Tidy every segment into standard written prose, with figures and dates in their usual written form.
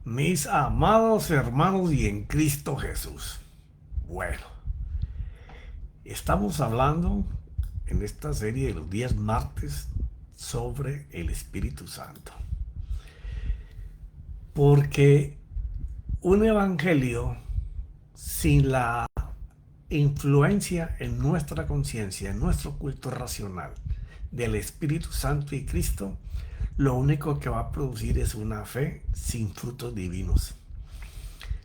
Mis amados hermanos y en Cristo Jesús. Bueno, estamos hablando en esta serie de los días martes sobre el Espíritu Santo. Porque un evangelio sin la influencia en nuestra conciencia, en nuestro culto racional del Espíritu Santo y Cristo, lo único que va a producir es una fe sin frutos divinos.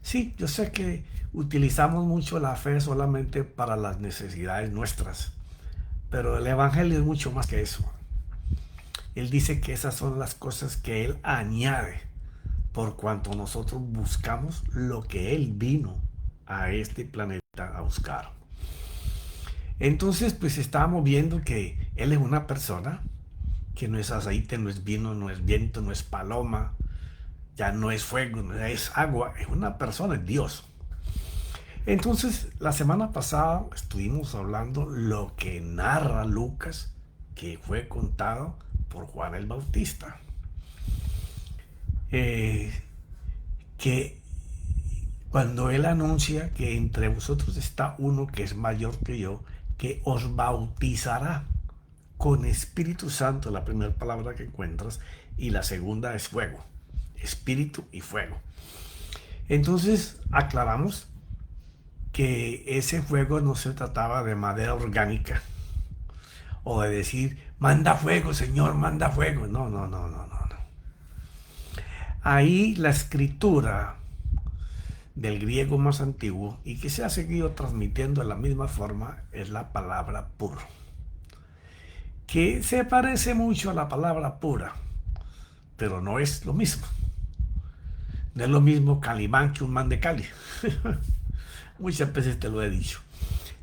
Sí, yo sé que utilizamos mucho la fe solamente para las necesidades nuestras, pero el Evangelio es mucho más que eso. Él dice que esas son las cosas que Él añade por cuanto nosotros buscamos lo que Él vino a este planeta a buscar. Entonces, pues estábamos viendo que Él es una persona, que no es aceite, no es vino, no es viento, no es paloma, ya no es fuego, no es agua, es una persona, es Dios. Entonces, la semana pasada estuvimos hablando lo que narra Lucas, que fue contado por Juan el Bautista. Que cuando él anuncia que entre vosotros está uno que es mayor que yo, que os bautizará con Espíritu Santo, la primera palabra que encuentras, y la segunda es fuego, espíritu y fuego. Entonces aclaramos que ese fuego no se trataba de madera orgánica o de decir, manda fuego, Señor, manda fuego. No, no, no, no, no. Ahí la escritura del griego más antiguo y que se ha seguido transmitiendo de la misma forma es la palabra puro, que se parece mucho a la palabra pura, pero no es lo mismo. No es lo mismo Calimán que un man de Cali. Muchas veces te lo he dicho.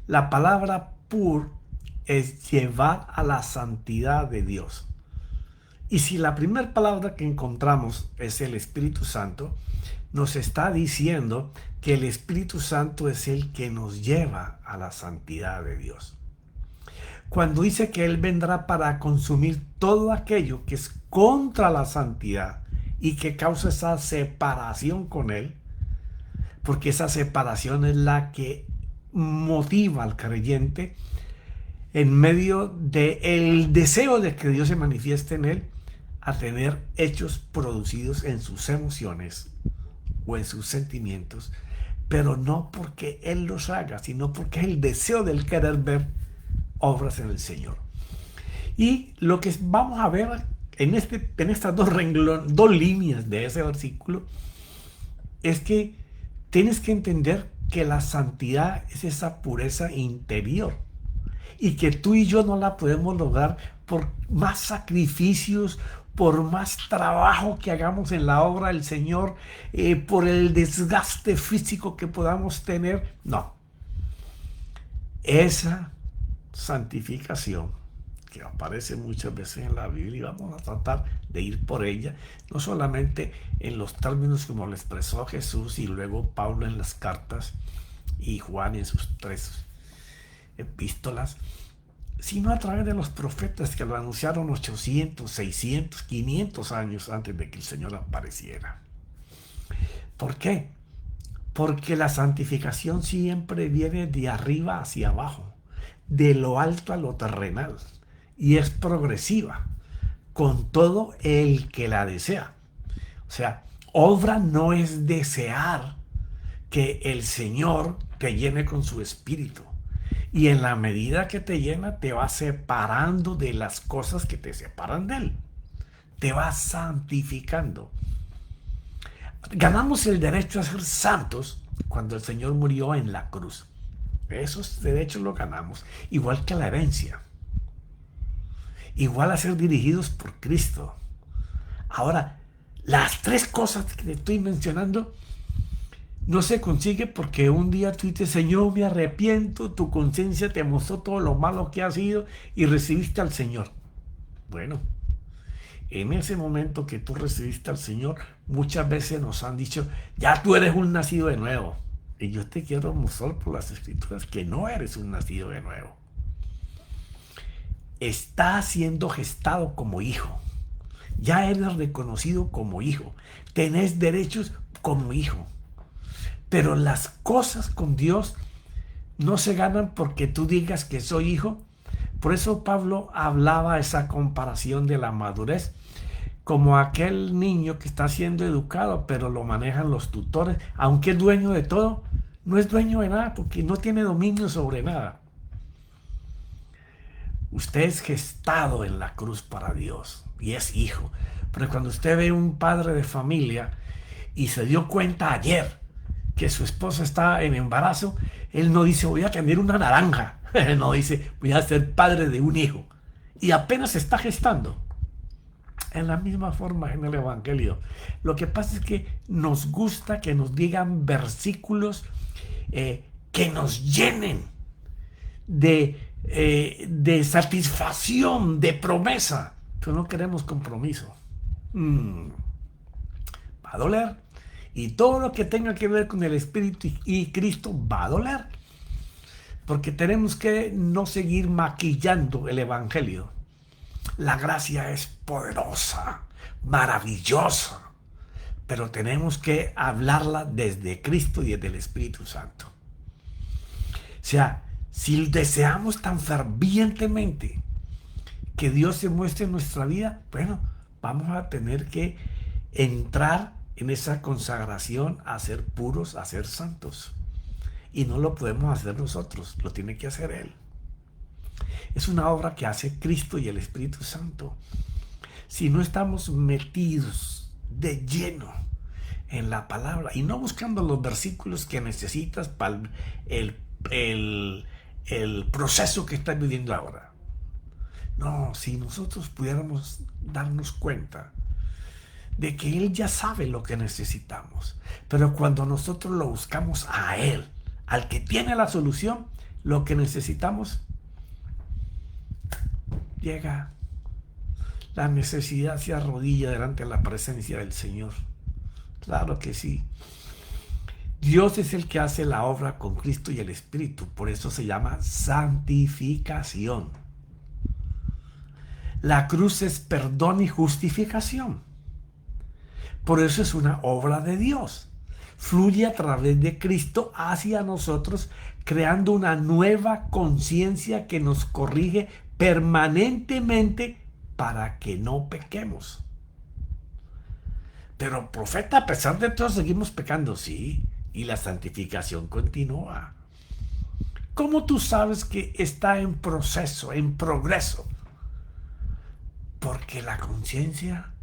La palabra pur es llevar a la santidad de Dios. Y si la primera palabra que encontramos es el Espíritu Santo, nos está diciendo que el Espíritu Santo es el que nos lleva a la santidad de Dios. Cuando dice que Él vendrá para consumir todo aquello que es contra la santidad y que causa esa separación con Él, porque esa separación es la que motiva al creyente en medio del deseo de que Dios se manifieste en él, a tener hechos producidos en sus emociones o en sus sentimientos, pero no porque Él los haga, sino porque es el deseo del querer ver obras en el Señor. Y lo que vamos a ver en estas dos líneas de ese versículo es que tienes que entender que la santidad es esa pureza interior y que tú y yo no la podemos lograr por más sacrificios, por más trabajo que hagamos en la obra del Señor, por el desgaste físico que podamos tener. No, esa santificación que aparece muchas veces en la Biblia, y vamos a tratar de ir por ella, no solamente en los términos como lo expresó Jesús y luego Pablo en las cartas y Juan en sus 3 epístolas, sino a través de los profetas que lo anunciaron 800, 600, 500 años antes de que el Señor apareciera. ¿Por qué? Porque la santificación siempre viene de arriba hacia abajo, de lo alto a lo terrenal, y es progresiva, con todo el que la desea. O sea, obra no es desear que el Señor te llene con su espíritu. Y en la medida que te llena, te va separando de las cosas que te separan de Él. Te va santificando. Ganamos el derecho a ser santos cuando el Señor murió en la cruz. Esos derechos los ganamos. Igual que la herencia. Igual a ser dirigidos por Cristo. Ahora, las 3 cosas que te estoy mencionando no se consigue porque un día tú dices, Señor, me arrepiento, tu conciencia te mostró todo lo malo que has sido y recibiste al Señor. Bueno, en ese momento que tú recibiste al Señor, muchas veces nos han dicho, ya tú eres un nacido de nuevo. Y yo te quiero mostrar por las Escrituras que no eres un nacido de nuevo. Estás siendo gestado como hijo. Ya eres reconocido como hijo. Tenés derechos como hijo. Pero las cosas con Dios no se ganan porque tú digas que soy hijo. Por eso Pablo hablaba esa comparación de la madurez, como aquel niño que está siendo educado, pero lo manejan los tutores, aunque es dueño de todo, no es dueño de nada porque no tiene dominio sobre nada. Usted es gestado en la cruz para Dios y es hijo. Pero cuando usted ve un padre de familia y se dio cuenta ayer que su esposa está en embarazo, él no dice voy a tener una naranja, no dice voy a ser padre de un hijo y apenas se está gestando. En la misma forma en el Evangelio. Lo que pasa es que nos gusta que nos digan versículos que nos llenen de satisfacción, de promesa, pero no queremos compromiso. Va a doler. Y todo lo que tenga que ver con el Espíritu y Cristo va a doler. Porque tenemos que no seguir maquillando el Evangelio. La gracia es poderosa, maravillosa, pero tenemos que hablarla desde Cristo y desde el Espíritu Santo. O sea, si deseamos tan fervientemente que Dios se muestre en nuestra vida, bueno, vamos a tener que entrar en esa consagración a ser puros, a ser santos. Y no lo podemos hacer nosotros, lo tiene que hacer Él. Es una obra que hace Cristo y el Espíritu Santo. Si no estamos metidos de lleno en la palabra y no buscando los versículos que necesitas para el proceso que estás viviendo ahora. No, si nosotros pudiéramos darnos cuenta de que Él ya sabe lo que necesitamos, pero cuando nosotros lo buscamos a Él, al que tiene la solución, lo que necesitamos, llega. La necesidad se arrodilla delante de la presencia del Señor. Claro que sí. Dios es el que hace la obra con Cristo y el Espíritu. Por eso se llama santificación. La cruz es perdón y justificación. Por eso es una obra de Dios. Fluye a través de Cristo hacia nosotros, creando una nueva conciencia que nos corrige permanentemente para que no pequemos. Pero profeta, a pesar de todo seguimos pecando, sí, y la santificación continúa. ¿Cómo tú sabes que está en proceso, en progreso? Porque la conciencia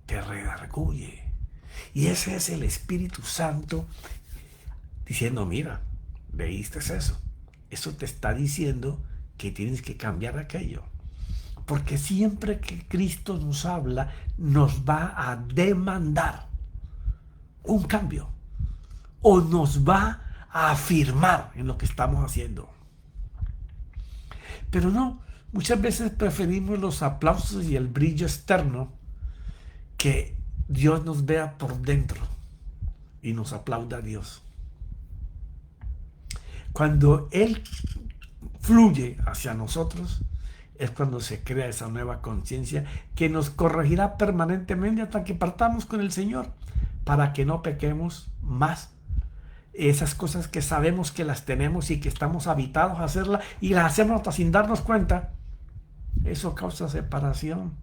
te redarguye. Y ese es el Espíritu Santo diciendo, mira, leíste eso. Eso te está diciendo que tienes que cambiar aquello. Porque siempre que Cristo nos habla, nos va a demandar un cambio. O nos va a afirmar en lo que estamos haciendo. Pero no, muchas veces preferimos los aplausos y el brillo externo, que Dios nos vea por dentro y nos aplauda a Dios. Cuando Él fluye hacia nosotros, es cuando se crea esa nueva conciencia que nos corregirá permanentemente hasta que partamos con el Señor, para que no pequemos más. Esas cosas que sabemos que las tenemos y que estamos habitados a hacerlas y las hacemos hasta sin darnos cuenta, eso causa separación.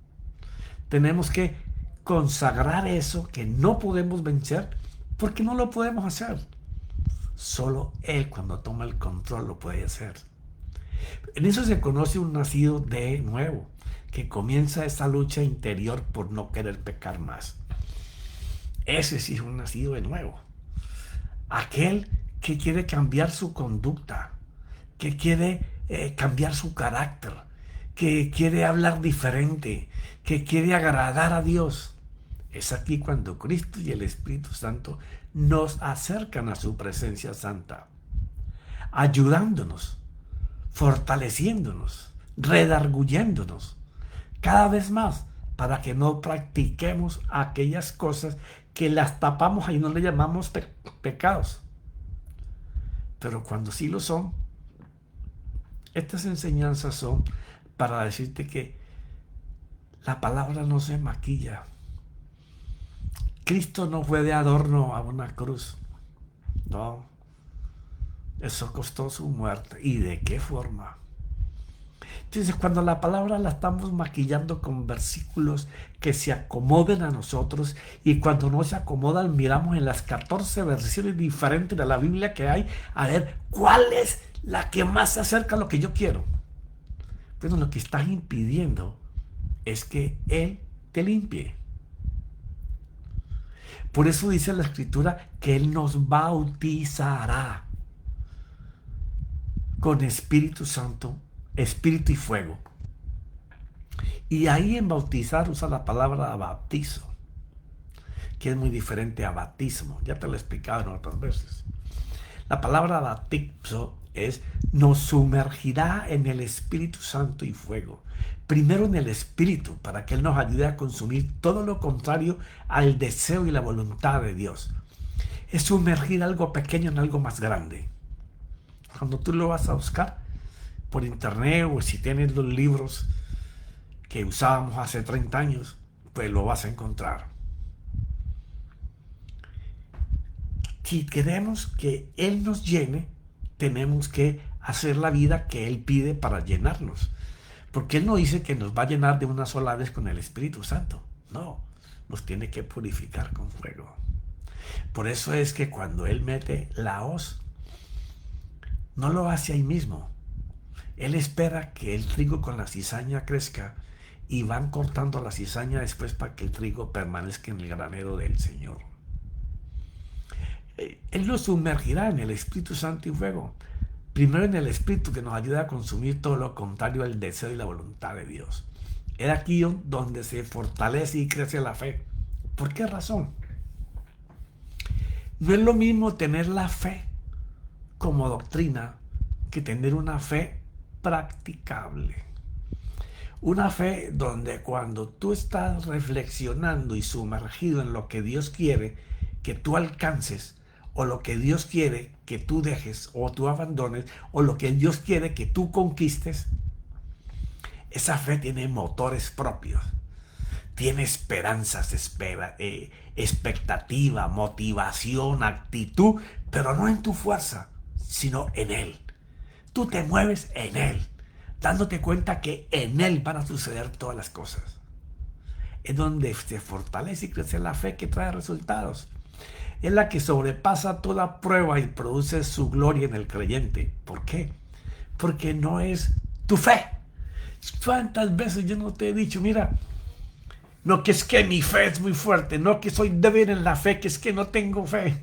Tenemos que consagrar eso que no podemos vencer, porque no lo podemos hacer. Solo Él, cuando toma el control, lo puede hacer. En eso se conoce un nacido de nuevo, que comienza esa lucha interior por no querer pecar más. Ese sí es un nacido de nuevo. Aquel que quiere cambiar su conducta, que quiere cambiar su carácter, que quiere hablar diferente, que quiere agradar a Dios. Es aquí cuando Cristo y el Espíritu Santo nos acercan a su presencia santa, ayudándonos, fortaleciéndonos, redarguyéndonos cada vez más para que no practiquemos aquellas cosas que las tapamos y no le llamamos pecados. Pero cuando sí lo son, estas enseñanzas son para decirte que la palabra no se maquilla. Cristo no fue de adorno a una cruz. No, eso costó su muerte. ¿Y de qué forma? Entonces, cuando la palabra la estamos maquillando con versículos que se acomoden a nosotros, y cuando no se acomodan, miramos en las 14 versiones diferentes de la Biblia que hay, a ver cuál es la que más se acerca a lo que yo quiero. Pero lo que estás impidiendo es que Él te limpie. Por eso dice la Escritura que Él nos bautizará con Espíritu Santo, Espíritu y fuego. Y ahí en bautizar usa la palabra bautizo, que es muy diferente a bautismo. Ya te lo he explicado en otras veces. La palabra bautizo es nos sumergirá en el Espíritu Santo y fuego. Primero en el Espíritu, para que Él nos ayude a consumir todo lo contrario al deseo y la voluntad de Dios. Es sumergir algo pequeño en algo más grande. Cuando tú lo vas a buscar por internet, o si tienes los libros que usábamos hace 30 años, pues lo vas a encontrar. Si queremos que Él nos llene, tenemos que hacer la vida que Él pide para llenarnos. Porque Él no dice que nos va a llenar de una sola vez con el Espíritu Santo. No, nos tiene que purificar con fuego. Por eso es que cuando Él mete la hoz, no lo hace ahí mismo. Él espera que el trigo con la cizaña crezca, y van cortando la cizaña después para que el trigo permanezca en el granero del Señor. Él nos sumergirá en el Espíritu Santo y fuego. Primero en el Espíritu, que nos ayuda a consumir todo lo contrario al deseo y la voluntad de Dios. Es aquí donde se fortalece y crece la fe. ¿Por qué razón? No es lo mismo tener la fe como doctrina que tener una fe practicable. Una fe donde cuando tú estás reflexionando y sumergido en lo que Dios quiere que tú alcances, o lo que Dios quiere que tú dejes o tú abandones, o lo que Dios quiere que tú conquistes, esa fe tiene motores propios, tiene esperanzas, expectativa, motivación, actitud, pero no en tu fuerza, sino en Él. Tú te mueves en Él, dándote cuenta que en Él van a suceder todas las cosas. Es donde se fortalece y crece la fe que trae resultados. Es la que sobrepasa toda prueba y produce su gloria en el creyente. ¿Por qué? Porque no es tu fe. ¿Cuántas veces yo no te he dicho, mira, no que es que mi fe es muy fuerte, no que soy débil en la fe, que es que no tengo fe?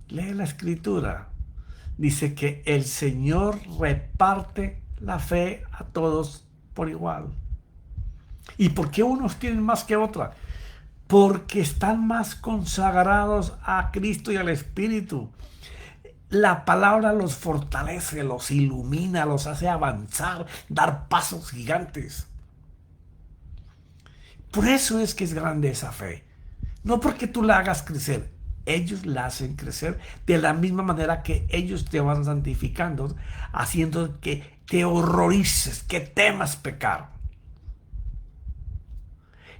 Lee la Escritura. Dice que el Señor reparte la fe a todos por igual. ¿Y por qué unos tienen más que otros? Porque están más consagrados a Cristo y al Espíritu. La palabra los fortalece, los ilumina, los hace avanzar, dar pasos gigantes. Por eso es que es grande esa fe. No porque tú la hagas crecer, ellos la hacen crecer de la misma manera que ellos te van santificando, haciendo que te horrorices, que temas pecar.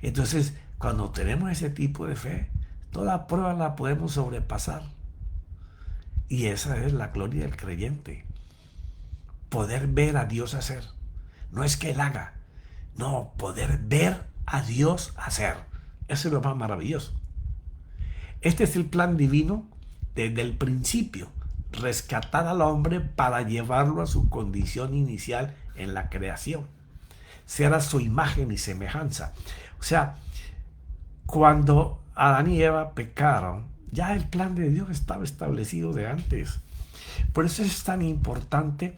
Entonces, cuando tenemos ese tipo de fe, toda prueba la podemos sobrepasar. Y esa es la gloria del creyente. Poder ver a Dios hacer. No es que Él haga. No, poder ver a Dios hacer. Eso es lo más maravilloso. Este es el plan divino desde el principio. Rescatar al hombre para llevarlo a su condición inicial en la creación. Ser a su imagen y semejanza. O sea, cuando Adán y Eva pecaron, ya el plan de Dios estaba establecido de antes. Por eso es tan importante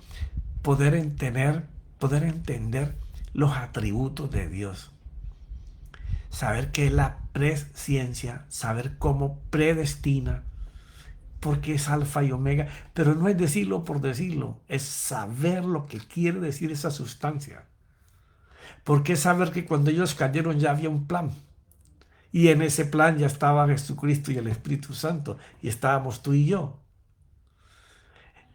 poder entender los atributos de Dios. Saber qué es la presciencia, saber cómo predestina, porque es alfa y omega, pero no es decirlo por decirlo, es saber lo que quiere decir esa sustancia. Porque es saber que cuando ellos cayeron ya había un plan. Y en ese plan ya estaba Jesucristo y el Espíritu Santo, y estábamos tú y yo.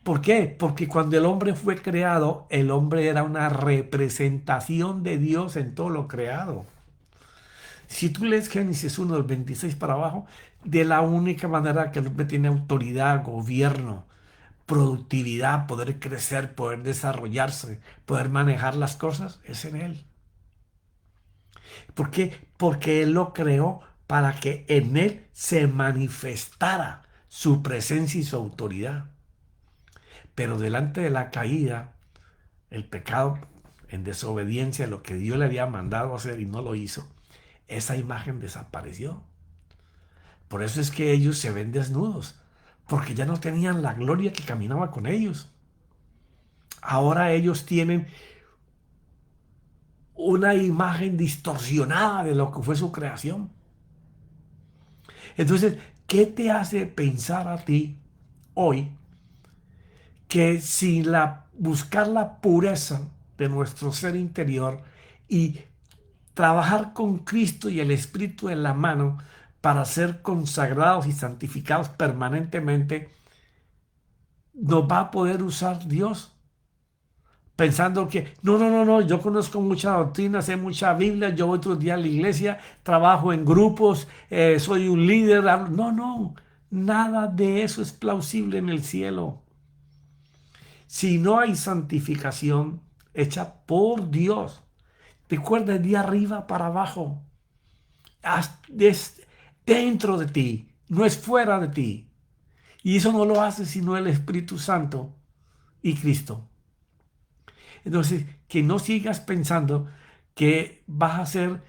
¿Por qué? Porque cuando el hombre fue creado, el hombre era una representación de Dios en todo lo creado. Si tú lees Génesis 1 del 26 para abajo, de la única manera que el hombre tiene autoridad, gobierno, productividad, poder crecer, poder desarrollarse, poder manejar las cosas, es en Él. ¿Por qué? Porque Él lo creó para que en Él se manifestara su presencia y su autoridad. Pero delante de la caída, el pecado en desobediencia a lo que Dios le había mandado hacer y no lo hizo, esa imagen desapareció. Por eso es que ellos se ven desnudos, porque ya no tenían la gloria que caminaba con ellos. Ahora ellos tienen una imagen distorsionada de lo que fue su creación. Entonces, ¿qué te hace pensar a ti hoy que sin buscar la pureza de nuestro ser interior y trabajar con Cristo y el Espíritu en la mano para ser consagrados y santificados permanentemente, nos va a poder usar Dios? Pensando que, no, yo conozco mucha doctrina, sé mucha Biblia, yo voy todos los días a la iglesia, trabajo en grupos, soy un líder. No, nada de eso es plausible en el cielo. Si no hay santificación hecha por Dios, recuerda, de arriba para abajo, es dentro de ti, no es fuera de ti. Y eso no lo hace sino el Espíritu Santo y Cristo. Entonces, que no sigas pensando que vas a ser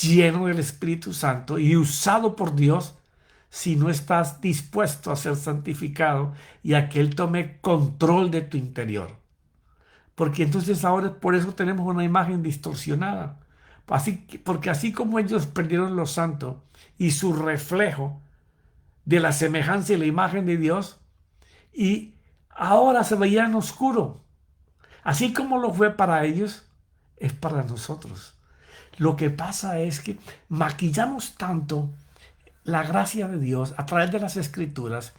lleno del Espíritu Santo y usado por Dios si no estás dispuesto a ser santificado y a que Él tome control de tu interior. Porque entonces ahora por eso tenemos una imagen distorsionada. Porque así como ellos perdieron lo santo y su reflejo de la semejanza y la imagen de Dios, y ahora se veían oscuro. Así como lo fue para ellos, es para nosotros. Lo que pasa es que maquillamos tanto la gracia de Dios a través de las escrituras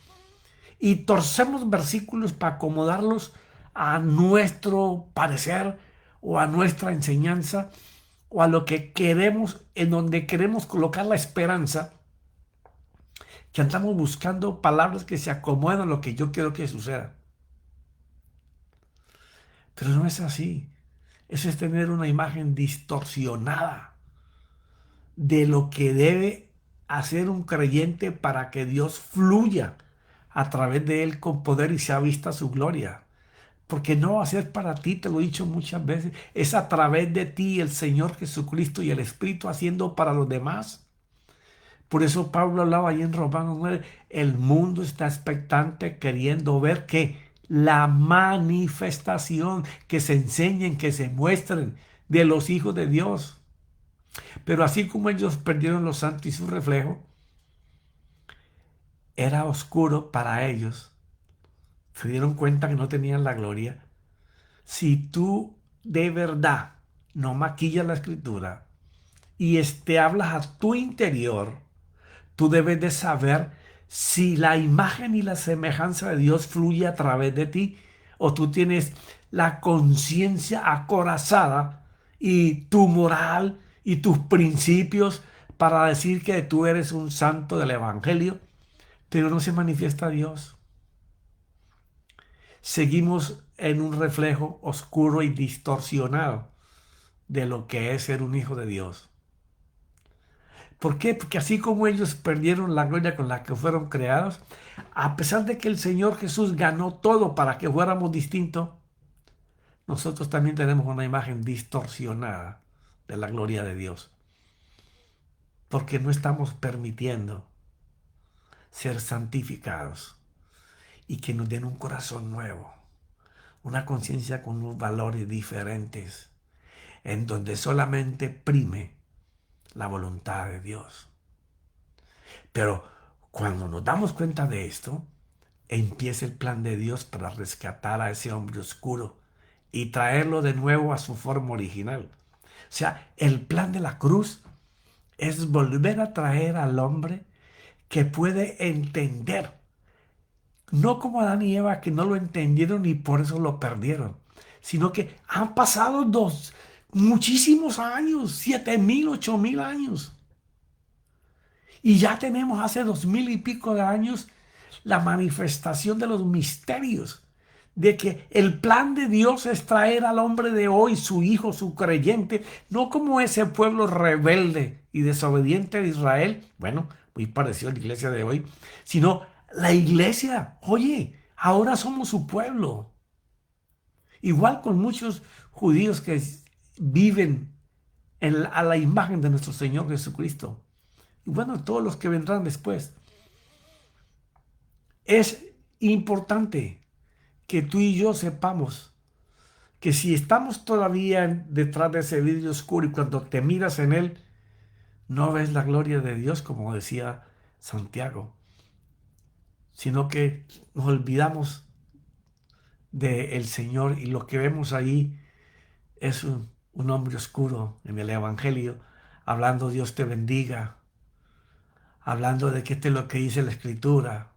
y torcemos versículos para acomodarlos a nuestro parecer o a nuestra enseñanza o a lo que queremos, en donde queremos colocar la esperanza, que andamos buscando palabras que se acomodan a lo que yo quiero que suceda. Pero no es así. Eso es tener una imagen distorsionada de lo que debe hacer un creyente para que Dios fluya a través de él con poder y sea vista su gloria. Porque no va a ser para ti, te lo he dicho muchas veces, es a través de ti el Señor Jesucristo y el Espíritu haciendo para los demás. Por eso Pablo hablaba ahí en Romanos 9, el mundo está expectante queriendo ver que la manifestación, que se enseñen, que se muestren de los hijos de Dios. Pero así como ellos perdieron los santos y su reflejo, era oscuro para ellos. Se dieron cuenta que no tenían la gloria. Si tú de verdad no maquillas la escritura y hablas a tu interior, tú debes de saber si la imagen y la semejanza de Dios fluye a través de ti o tú tienes la conciencia acorazada y tu moral y tus principios para decir que tú eres un santo del Evangelio, pero no se manifiesta Dios. Seguimos en un reflejo oscuro y distorsionado de lo que es ser un hijo de Dios. ¿Por qué? Porque así como ellos perdieron la gloria con la que fueron creados, a pesar de que el Señor Jesús ganó todo para que fuéramos distintos, nosotros también tenemos una imagen distorsionada de la gloria de Dios. Porque no estamos permitiendo ser santificados y que nos den un corazón nuevo, una conciencia con unos valores diferentes, en donde solamente prime la voluntad de Dios. Pero cuando nos damos cuenta de esto, empieza el plan de Dios para rescatar a ese hombre oscuro y traerlo de nuevo a su forma original. O sea, el plan de la cruz es volver a traer al hombre que puede entender, no como Adán y Eva, que no lo entendieron y por eso lo perdieron, sino que han pasado muchísimos años, 7,000, 8,000 años. Y ya tenemos hace 2000 y pico de años la manifestación de los misterios, de que el plan de Dios es traer al hombre de hoy, su hijo, su creyente, no como ese pueblo rebelde y desobediente de Israel, bueno, muy parecido a la iglesia de hoy, sino la iglesia, oye, ahora somos su pueblo. Igual con muchos judíos que viven a la imagen de nuestro Señor Jesucristo. Y bueno, todos los que vendrán después. Es importante que tú y yo sepamos que si estamos todavía detrás de ese vidrio oscuro y cuando te miras en él, no ves la gloria de Dios, como decía Santiago, sino que nos olvidamos del Señor y lo que vemos ahí es un hombre oscuro en el Evangelio, hablando Dios te bendiga, hablando de que esto es lo que dice la Escritura,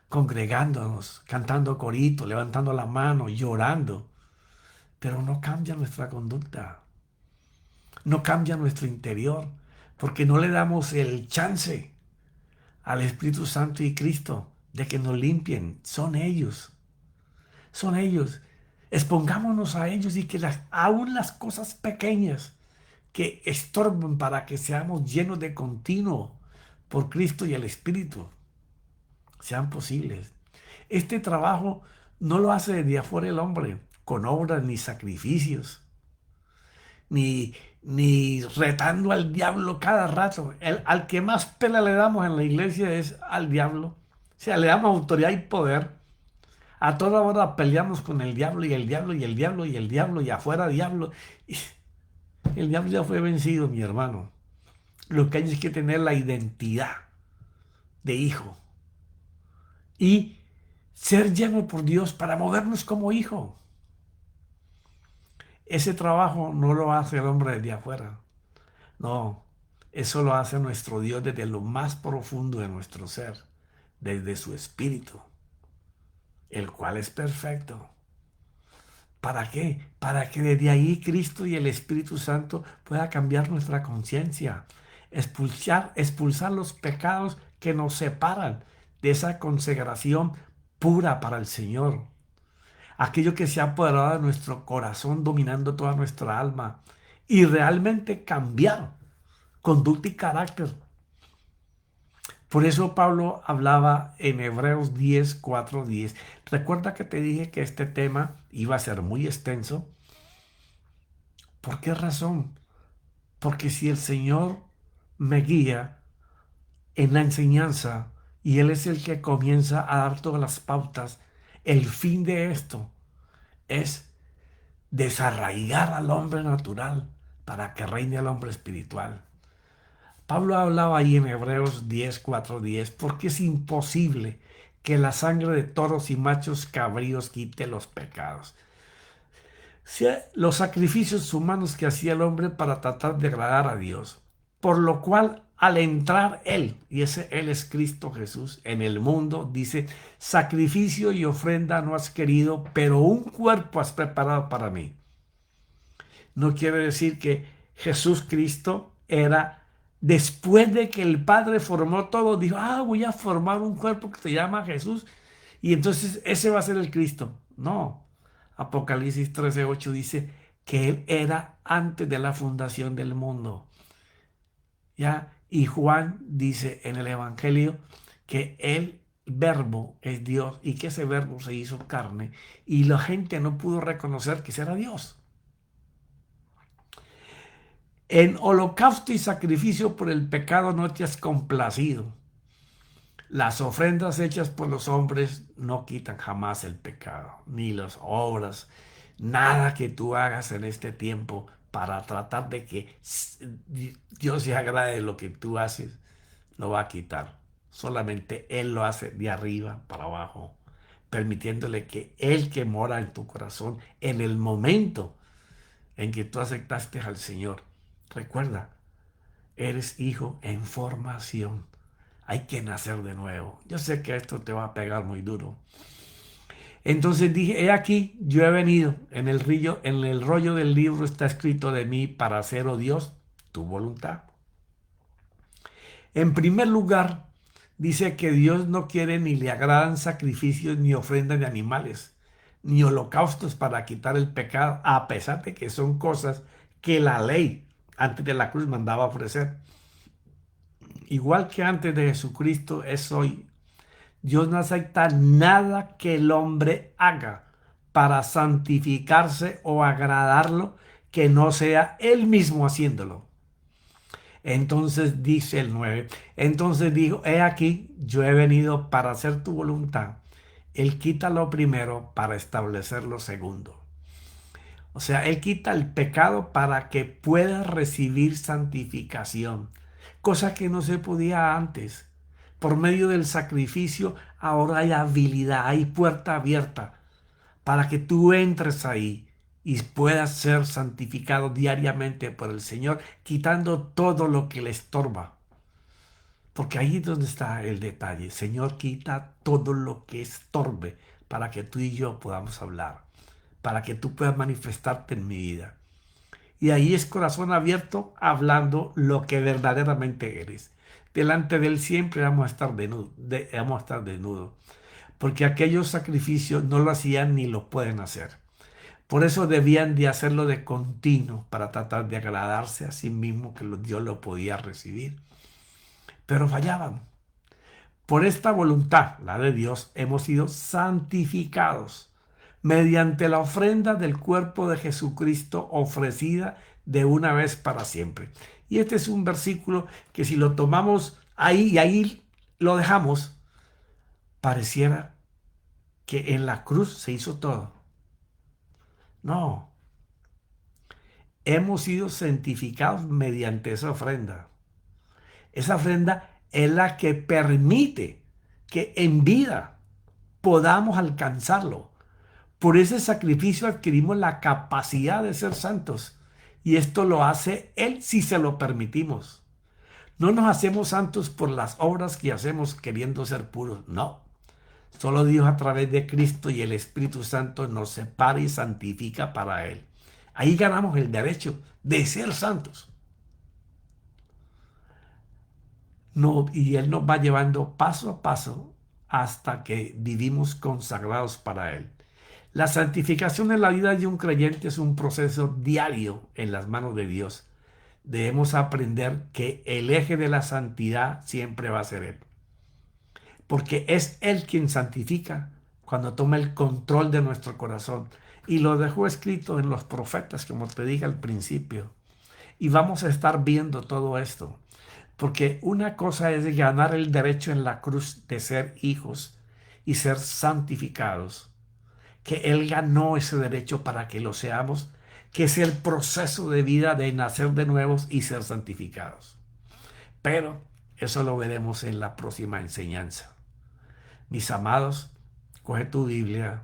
congregándonos, cantando corito, levantando la mano, llorando, pero no cambia nuestra conducta, no cambia nuestro interior, porque no le damos el chance al Espíritu Santo y Cristo de que nos limpien. Son ellos, son ellos. Expongámonos a ellos y que aún las cosas pequeñas que estorban para que seamos llenos de continuo por Cristo y el Espíritu sean posibles. Este trabajo no lo hace desde afuera el hombre, con obras ni sacrificios, ni retando al diablo cada rato. Al que más pela le damos en la iglesia es al diablo. O sea, le damos autoridad y poder. A toda hora peleamos con el diablo y el diablo y el diablo y el diablo y afuera diablo. Y el diablo ya fue vencido, mi hermano. Lo que hay es que tener la identidad de hijo y ser lleno por Dios para movernos como hijo. Ese trabajo no lo hace el hombre desde afuera. No, eso lo hace nuestro Dios desde lo más profundo de nuestro ser, desde su espíritu, el cual es perfecto. ¿Para qué? Para que desde ahí Cristo y el Espíritu Santo pueda cambiar nuestra conciencia, expulsar los pecados que nos separan de esa consagración pura para el Señor. Aquello que se ha apoderado de nuestro corazón, dominando toda nuestra alma, y realmente cambiar conducta y carácter. Por eso Pablo hablaba en Hebreos 10, 4, 10. Recuerda que te dije que este tema iba a ser muy extenso. ¿Por qué razón? Porque si el Señor me guía en la enseñanza y Él es el que comienza a dar todas las pautas, el fin de esto es desarraigar al hombre natural para que reine el hombre espiritual. Pablo hablaba ahí en Hebreos 10, 4, 10, porque es imposible que la sangre de toros y machos cabríos quite los pecados. Los sacrificios humanos que hacía el hombre para tratar de agradar a Dios, por lo cual al entrar Él, y ese Él es Cristo Jesús, en el mundo, dice, sacrificio y ofrenda no has querido, pero un cuerpo has preparado para mí. No quiere decir que Jesús Cristo era, después de que el Padre formó todo, dijo, voy a formar un cuerpo que se llama Jesús, y entonces ese va a ser el Cristo. No, Apocalipsis 13:8 dice que Él era antes de la fundación del mundo. ¿Ya? Y Juan dice en el Evangelio que el verbo es Dios y que ese verbo se hizo carne y la gente no pudo reconocer que ese era Dios. En holocausto y sacrificio por el pecado no te has complacido. Las ofrendas hechas por los hombres no quitan jamás el pecado, ni las obras, nada que tú hagas en este tiempo para tratar de que Dios se agrade de lo que tú haces, lo va a quitar. Solamente Él lo hace de arriba para abajo, permitiéndole que Él que mora en tu corazón en el momento en que tú aceptaste al Señor. Recuerda, eres hijo en formación. Hay que nacer de nuevo. Yo sé que esto te va a pegar muy duro. Entonces dije, he aquí, yo he venido. En el rollo del libro está escrito de mí para hacer, oh Dios, tu voluntad. En primer lugar, dice que Dios no quiere ni le agradan sacrificios ni ofrendas de animales, ni holocaustos para quitar el pecado, a pesar de que son cosas que la ley antes de la cruz mandaba ofrecer. Igual que antes de Jesucristo es hoy. Dios no acepta nada que el hombre haga para santificarse o agradarlo que no sea él mismo haciéndolo. Entonces dice el 9, entonces dijo, he aquí, yo he venido para hacer tu voluntad. Él quita lo primero para establecer lo segundo. O sea, Él quita el pecado para que pueda recibir santificación, cosa que no se podía antes. Por medio del sacrificio, ahora hay habilidad, hay puerta abierta para que tú entres ahí y puedas ser santificado diariamente por el Señor, quitando todo lo que le estorba. Porque ahí es donde está el detalle. Señor, quita todo lo que estorbe para que tú y yo podamos hablar, para que tú puedas manifestarte en mi vida. Y ahí es corazón abierto hablando lo que verdaderamente eres. Delante de Él siempre vamos a estar desnudos, porque aquellos sacrificios no lo hacían ni lo pueden hacer. Por eso debían de hacerlo de continuo para tratar de agradarse a sí mismo que Dios lo podía recibir. Pero fallaban. Por esta voluntad, la de Dios, hemos sido santificados mediante la ofrenda del cuerpo de Jesucristo ofrecida de una vez para siempre. Y este es un versículo que si lo tomamos ahí y ahí lo dejamos, pareciera que en la cruz se hizo todo. No, hemos sido santificados mediante esa ofrenda. Esa ofrenda es la que permite que en vida podamos alcanzarlo. Por ese sacrificio adquirimos la capacidad de ser santos. Y esto lo hace Él si se lo permitimos. No nos hacemos santos por las obras que hacemos queriendo ser puros. No. Solo Dios a través de Cristo y el Espíritu Santo nos separa y santifica para Él. Ahí ganamos el derecho de ser santos. No, y Él nos va llevando paso a paso hasta que vivimos consagrados para Él. La santificación en la vida de un creyente es un proceso diario en las manos de Dios. Debemos aprender que el eje de la santidad siempre va a ser Él. Porque es Él quien santifica cuando toma el control de nuestro corazón. Y lo dejó escrito en los profetas, como te dije al principio. Y vamos a estar viendo todo esto. Porque una cosa es ganar el derecho en la cruz de ser hijos y ser santificados, que Él ganó ese derecho para que lo seamos, que es el proceso de vida de nacer de nuevos y ser santificados. Pero eso lo veremos en la próxima enseñanza. Mis amados, coge tu Biblia,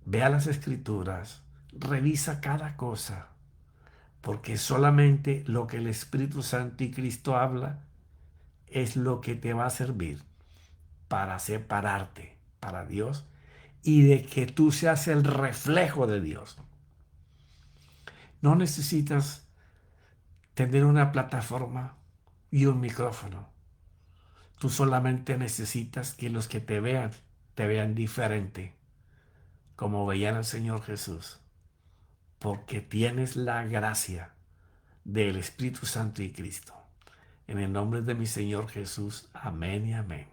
vea las escrituras, revisa cada cosa, porque solamente lo que el Espíritu Santo y Cristo habla es lo que te va a servir para separarte para Dios y de que tú seas el reflejo de Dios. No necesitas tener una plataforma y un micrófono. Tú solamente necesitas que los que te vean diferente, como veían al Señor Jesús, porque tienes la gracia del Espíritu Santo y Cristo. En el nombre de mi Señor Jesús, amén y amén.